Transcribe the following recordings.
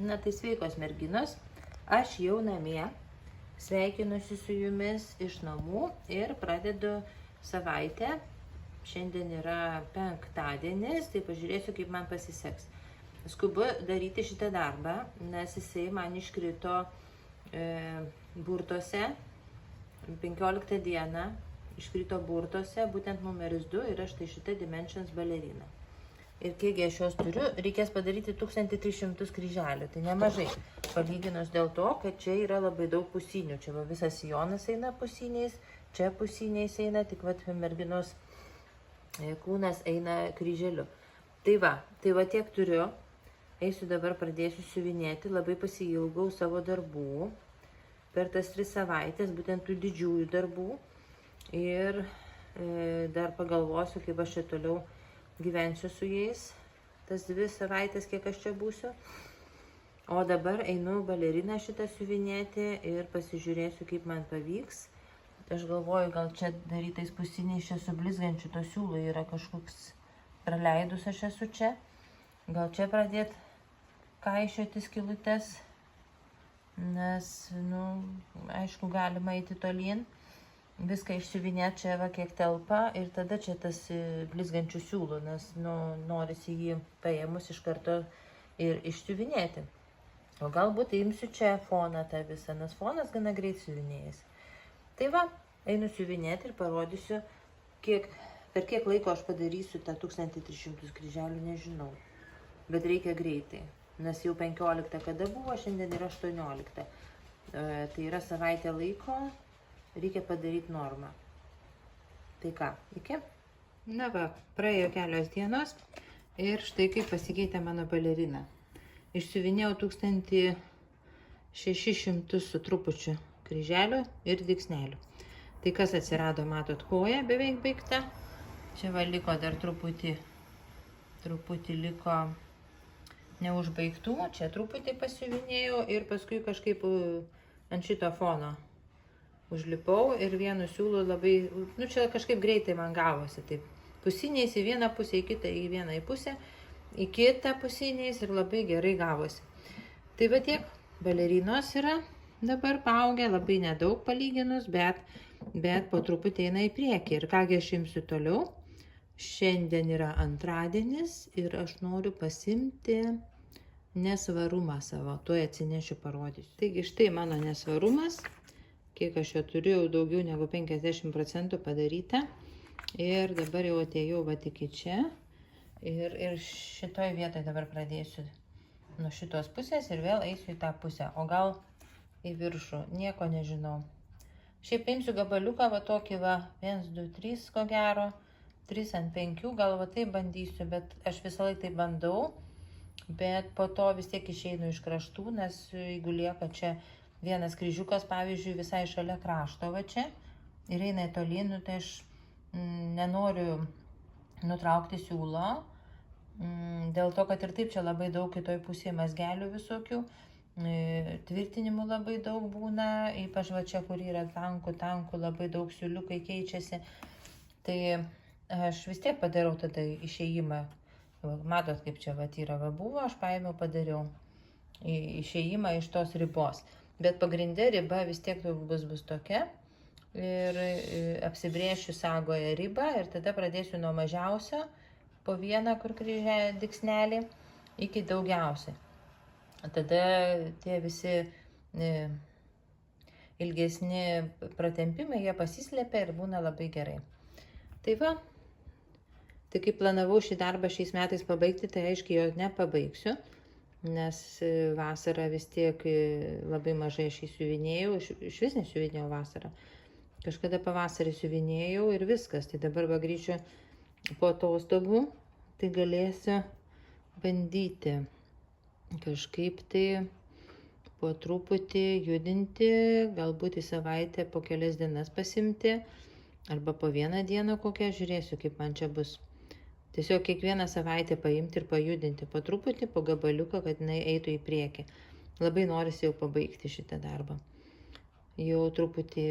Na tai sveikos merginos, aš jau namie, sveikinuosi su jumis iš namų ir pradedu savaitę. Šiandien yra penktadienis, tai pažiūrėsiu, kaip man pasiseks. Skubu daryti šitą darbą, nes jisai man iškrito burtose, 15 dieną iškrito burtose, būtent numeris 2 ir aš tai šitą Dimensions balerina. Ir kiekgi aš jos turiu, reikės padaryti 1300 kryželių, tai nemažai. Palyginus dėl to, kad čia yra labai daug pusinių. Čia va visas sijonas eina pusiniais, čia pusiniais eina, tik va merginos kūnas eina kryželiu. Tai va tiek turiu. Eisiu dabar, pradėsiu siuvinėti, labai pasiilgau savo darbų. Per tas 3 savaitės, būtent tų didžiųjų darbų. Ir dar pagalvosiu, kaip aš čia toliau gyvensiu su jais, tas 2 savaitės, kiek aš čia būsiu. O dabar einu baleriną šitą siuvinėti ir pasižiūrėsiu, kaip man pavyks. Aš galvoju, gal čia darytais pusiniais čia su blizgančiu to siūlu yra kažkoks praleidus aš esu čia. Gal čia pradėti kaišioti skylutes, nes, aišku, galima eiti tolyn. Viską išsiuvinėti čia va kiek telpa ir tada čia tas blizgančių siūlų, nes norisi jį paėmus iš karto ir išsiuvinėti. O galbūt imsiu čia foną tą visą, nes fonas gana greit siuvinėjasi. Tai va, einu siuvinėti ir parodysiu, per kiek laiko aš padarysiu tą 1300 kryželių, nežinau. Bet reikia greitai, nes jau 15 kada buvo, šiandien yra 18. Tai yra savaitė laiko. Reikia padaryti normą. Tai ką, iki? Na va, praėjo kelios dienos ir štai kaip pasikeitė mano balerina. Išsiuvinėjau 1600 su trupučiu kryželių ir dygsnelių. Tai kas atsirado, matot, koja beveik baigta. Čia va liko dar truputį liko neužbaigtų. Čia truputį pasiuvinėjau ir paskui kažkaip ant šito fono užlipau ir vienu siūlu labai, čia kažkaip greitai man gavosi, taip, pusiniais į vieną pusę, į kitą, į vieną į pusę, į kitą pusiniais ir labai gerai gavosi. Tai va tiek, balerinos yra dabar paaugę, labai nedaug palyginus, bet po truputį eina į priekį. Ir kągi aš imsiu toliau, šiandien yra antradienis ir aš noriu pasimti nesvarumą savo, tuoj atsinešiu, parodysiu. Taigi štai mano nesvarumas. Kiek aš jo turiu, daugiau negu 50% padaryta. Ir dabar jau atėjau va iki čia. Ir šitoj vietoj dabar pradėsiu nuo šitos pusės ir vėl eisiu į tą pusę. O gal į viršų, nieko nežinau. Šiaip imsiu gabaliuką va tokį va, 1, 2, 3 ko gero, 3 ant 5, gal va taip bandysiu, bet aš visą laiką tai bandau. Bet po to vis tiek išeinu iš kraštų, nes jeigu lieka čia vienas kryžiukas, pavyzdžiui, visai šalia krašto va čia ir eina į tolyn, tai aš nenoriu nutraukti siūlo, dėl to, kad ir taip čia labai daug kitoj pusėje mazgelių visokių, tvirtinimų labai daug būna, ypač va čia, kur yra tankų, labai daug siūliukai keičiasi, tai aš vis tiek padarau tada išėjimą. Matot, kaip čia va yra va buvo, aš paėmiau, padariau išėjimą iš tos ribos. Bet pagrindė riba vis tiek bus tokia ir apsibrėšiu sagoje ribą ir tada pradėsiu nuo mažiausio po vieną, kur kryželį dygsnelį, iki daugiausiai. Tada tie visi ilgesni pratempimai, jie pasislėpia ir būna labai gerai. Tai va, tai kaip planavau šį darbą šiais metais pabaigti, tai aiškiai jo nepabaigsiu. Nes vasarą vis tiek labai mažai aš įsiuvinėjau, iš vis nesiuvinėjau vasarą. Kažkada pavasarį siuvinėjau ir viskas. Tai dabar va grįšiu po atostogų, tai galėsiu bandyti kažkaip tai po truputį judinti, galbūt į savaitę po kelias dienas pasimti, arba po vieną dieną kokią, žiūrėsiu, kaip man čia bus. Tiesiog kiekvieną savaitę paimti ir pajudinti po truputį, po gabaliuką, kad jinai eitų į priekį. Labai norisi jau pabaigti šitą darbą. Jau truputį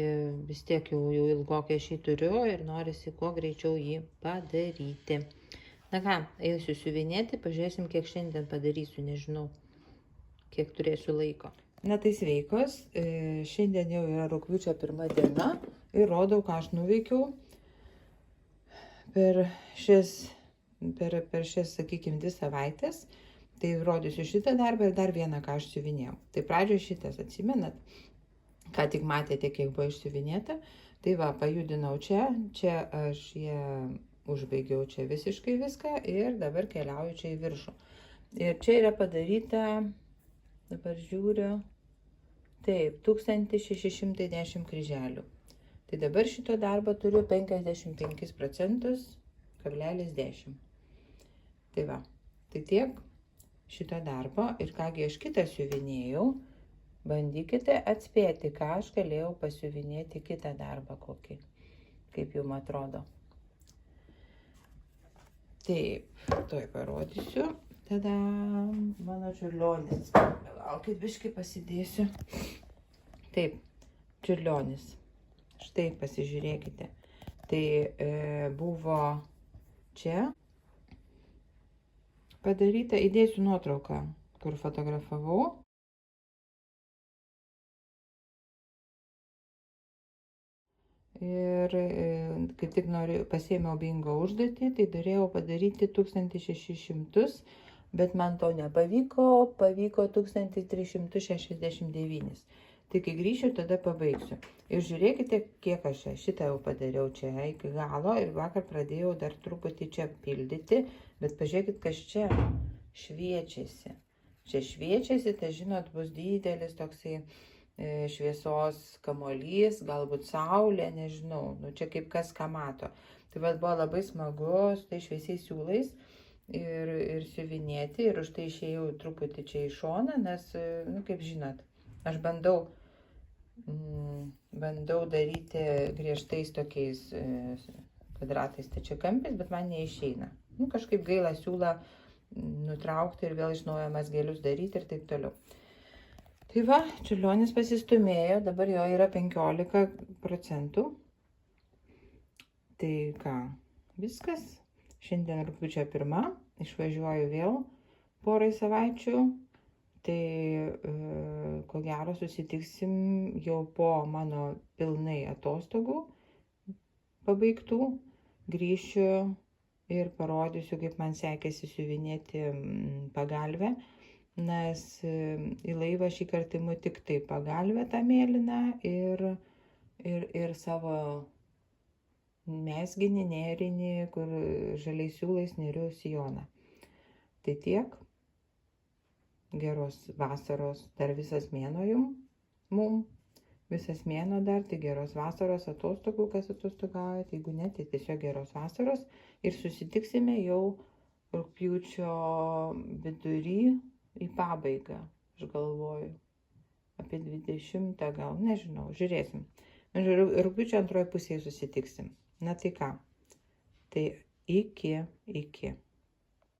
vis tiek jau ilgokai aš jį turiu ir norisi kuo greičiau jį padaryti. Na ką, eisiu siuvinėti, pažiūrėsim, kiek šiandien padarysiu, nežinau. kiek turėsiu laiko. Na tai sveikos, šiandien jau yra rugpjūčio 1 diena ir rodau, ką aš nuveikiau per šias, sakykime, 2 savaitės. Tai rodysiu šitą darbą ir dar vieną, ką aš siuvinėjau. Tai pradžioje šitas, atsimenat, ką tik matėte, kiek buvo išsiuvinėta. Tai va, pajudinau čia aš ją užbaigiau čia visiškai viską ir dabar keliauju čia į viršų. Ir čia yra padaryta, dabar žiūriu, taip, 1610 kryželių. Tai dabar šito darbo turiu 55%, 10. Tai va, tai tiek šito darbo ir kągi aš kitą siuvinėjau, bandykite atspėti, ką aš galėjau pasiuvinėti kitą darbą kokį, kaip jums atrodo. Taip, tuoj parodysiu. Tada mano čiurlionis. Laukit, biškį pasidėsiu. Taip, čiurlionis. Štai pasižiūrėkite. Tai buvo čia padaryta, įdėsiu nuotrauką, kur fotografavau. Ir kaip tik pasiėmiau bingo užduotį, tai norėjau padaryti 1600, bet man to nepavyko, pavyko 1369. Tai kai grįšiu, tada pabaigsiu. Ir žiūrėkite, kiek aš šitą jau padariau čia iki galo ir vakar pradėjau dar truputį čia pildyti, bet pažiūrėkit, kas čia šviečiasi. Čia šviečiasi, tai žinot, bus didelis toksai šviesos kamuolys, galbūt saulė, nežinau, nu čia kaip kas ką mato. Tai vad buvo labai smagu su tai šviesiais siūlais ir siuvinėti ir už tai išėjau truputį čia į šoną, nes, nu kaip žinot, aš bandau daryti griežtais tokiais kvadratais stačiakampiais, bet man neišeina. Nu kažkaip gaila siūlą nutraukti ir vėl iš naujo mazgelius daryti ir taip toliau. Tai va, čiurlionis pasistumėjo, dabar jo yra 15%. Tai ką, viskas. Šiandien rugpjūčio 1, išvažiuoju vėl porai savaičių. Tai ko gero susitiksim jau po mano pilnai atostogų pabaigtų. Grįšiu ir parodysiu, kaip man sekėsi siuvinėti pagalvę. Nes į laivą šį kartą imu tik tai pagalvę tą mėlyną ir savo mezginį, nėrinį, kur žaliais siūlais neriu sijoną. Tai tiek. Geros vasaros, dar visas mėnuo mum. Visas mėnuo dar, tai geros vasaros atostogų, kas atostogaujat. Jeigu ne, tai tiesiog geros vasaros. Ir susitiksime jau rugpjūčio vidury. Į pabaigą, aš galvoju, apie 20 gal, nežinau, žiūrėsim. Rugpjūčio 2 pusėje susitiksim. Na tai ką, tai iki.